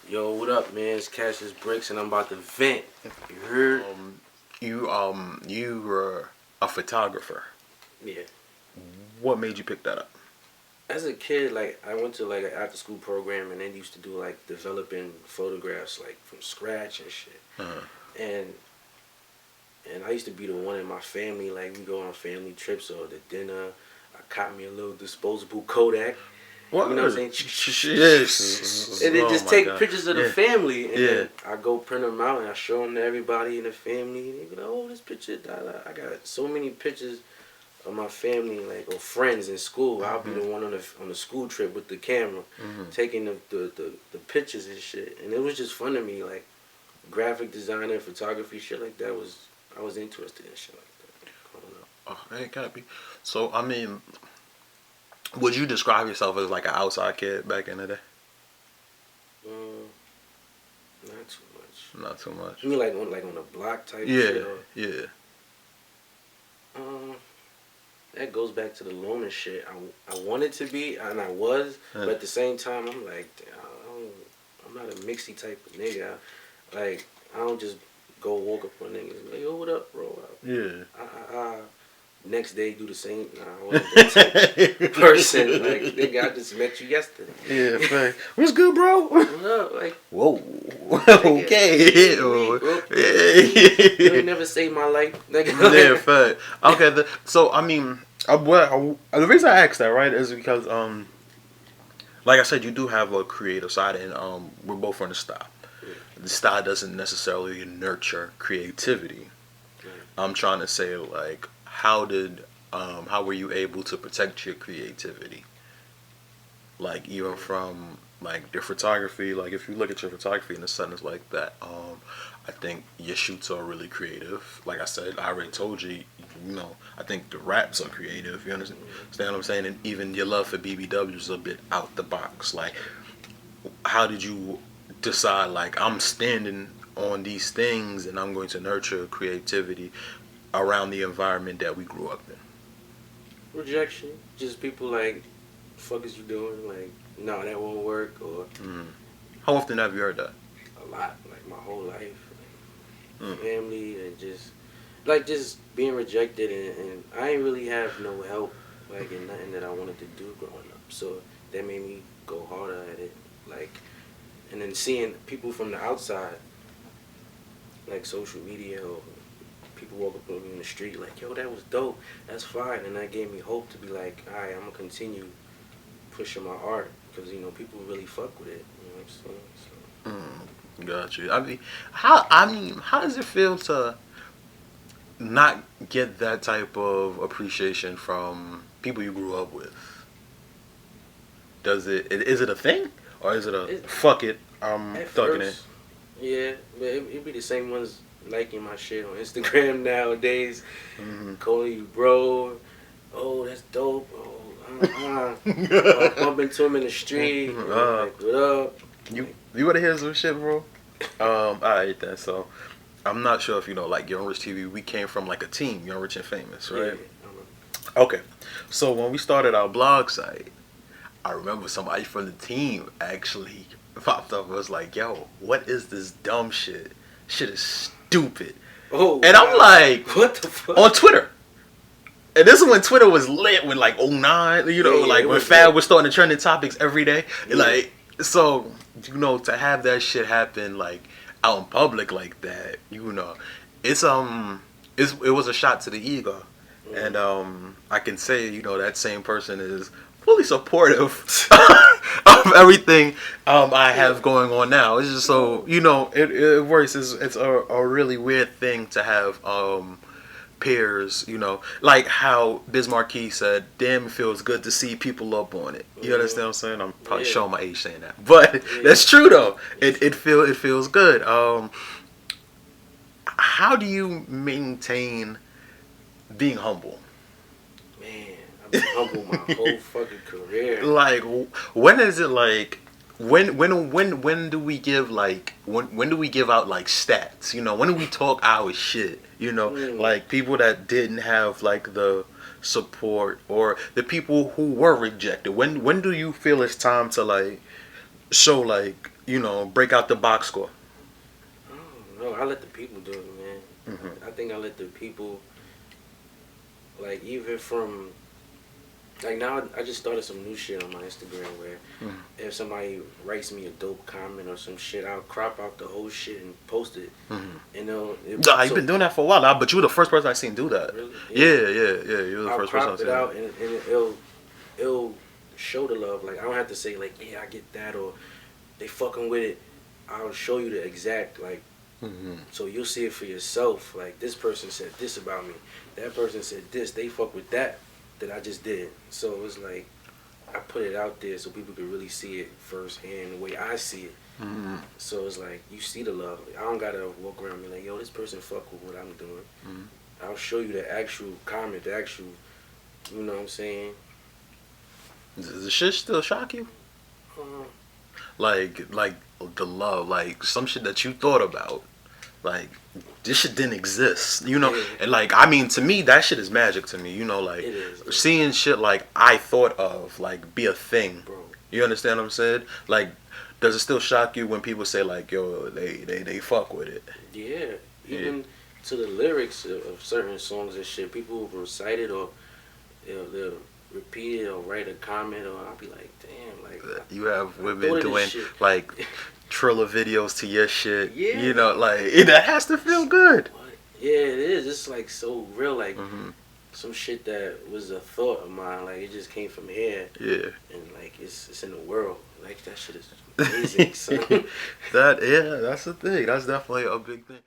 Yo, what up, man? It's Kassius Brikkz, and I'm about to vent. You heard? You were a photographer. Yeah. What made you pick that up? As a kid, like I went to like an after-school program, and they used to do like developing photographs like from scratch and shit. Uh-huh. And I used to be the one in my family. Like we go on family trips or the dinner. I caught me a little disposable Kodak. What? You know what I'm saying? Yes. And then Oh just my take God. pictures of the Yeah. family, and Yeah. then I go print them out and I show them to everybody in the family. And they be like, "Oh, this picture, da, da." I got so many pictures of my family, like or friends in school. I'll be the one on the school trip with the camera, taking the pictures and shit. And it was just fun to me, like graphic designer, photography, shit like that. I was interested in shit like that. I don't know. Oh, it can't be. So I mean, would you describe yourself as like an outside kid back in the day? Not too much. Not too much. You mean like on the block type Yeah. shit? Or, Yeah. that goes back to the loner shit. I wanted to be, and I was, but at the same time, I'm like, I'm not a mixy type of nigga. I don't just go walk up on niggas and be like, yo, what up, bro? Yeah. Next day, do the same. Nah, I wasn't that type of person. Like, nigga, I just met you yesterday. Yeah. Fact. What's good, bro? What up? Like, Whoa. nigga, Okay. you ain't never saved my life, nigga. Yeah, fact. Okay, so I mean, the reason I asked that, right, is because like I said, you do have a creative side, and we're both from the style. The style doesn't necessarily nurture creativity. I'm trying to say, like, how were you able to protect your creativity? Like, even from like your photography, like if you look at your photography in a sentence like that, I think your shoots are really creative. Like I said, I already told you, I think the raps are creative. You understand what I'm saying? And even your love for BBW is a bit out the box. Like, how did you decide, like, I'm standing on these things and I'm going to nurture creativity around the environment that we grew up in? Rejection. Just people like, fuck is you doing? Like, no, that won't work. Or How often have you heard that? a lot, like my whole life. Like, family and just being rejected. And I ain't really have no help, like, in nothing that I wanted to do growing up. So that made me go harder at it. Like, and then seeing people from the outside, like social media or people walk up on me in the street like, yo, that was dope, that's fine, and that gave me hope to be like, all right, I'm gonna continue pushing my art because people really fuck with it. You know what I'm saying? So. Got you. How does it feel to not get that type of appreciation from people you grew up with? Is it a thing, or is it a fuck it, I'm thugging it? Yeah, but it be the same ones liking my shit on Instagram nowadays, calling you bro. Oh, that's dope. Oh, bump into him in the street. Like, what up? You wanna hear some shit, bro? Alright then. So, I'm not sure if you know, like Young Rich TV, we came from like a team, Young Rich and Famous, right? Yeah, Okay. So when we started our blog site, I remember somebody from the team actually popped up and was like, yo, what is this dumb shit? Shit is stupid. Oh, and I'm like, what the fuck? On Twitter. And this is when Twitter was lit with like 09, like when Fab was starting to trending topics every day. Yeah. Like, so, to have that shit happen like out in public like that, it was a shot to the ego. And I can say, that same person is fully supportive of everything I have going on now. It's just so, it works. It's a really weird thing to have peers, like how Biz Marquis said, damn, it feels good to see people up on it. You understand what I'm saying? I'm probably showing my age saying that. But that's true though. It feels good. How do you maintain being humble? Man, I've been humble my whole fucking career. Like, when is it like? When do we give like when do we give out like stats? When do we talk our shit? Like people that didn't have like the support, or the people who were rejected. When do you feel it's time to like show like break out the box score? I don't know. I let the people do it, man. Mm-hmm. I think I let the people, like, even from, like, now I just started some new shit on my Instagram where Mm-hmm. if somebody writes me a dope comment or some shit, I'll crop out the whole shit and post it. Mm-hmm. And Nah, you've been doing that for a while now, but you were the first person I seen do that. really, Yeah, yeah, yeah. You were the I'll first person I crop it seen. out and it'll show the love. Like, I don't have to say, like, yeah, I get that, or they fucking with it. I'll show you the exact, like, Mm-hmm. so you'll see it for yourself. Like, this person said this about me, that person said this, they fuck with that I just did. So it's like I put it out there so people could really see it firsthand the way I see it. Mm-hmm. So it's like you see the love. I don't gotta walk around and be like, yo, this person fuck with what I'm doing. Mm-hmm. I'll show you the actual comment, the actual, you know what I'm saying? Does the shit still shock you? Uh, Like the love, like some shit that you thought about, like this shit didn't exist, Yeah. And like, I mean, to me, that shit is magic to me, like It is, yeah. seeing shit like I thought of, like, be a thing. Bro. You understand what I'm saying? Like, does it still shock you when people say like, yo, they fuck with it? Yeah. Even to the lyrics of certain songs and shit, people will recite it or they'll repeat it or write a comment, or I'll be like, damn, like You have I women thought of this doing shit. like Triller videos to your shit. Yeah. Like that has to feel good. What? Yeah, it is. It's like so real, like Hmm. some shit that was a thought of mine. Like it just came from here, Yeah. and like it's in the world. Like that shit is amazing. So. That's the thing. That's definitely a big thing.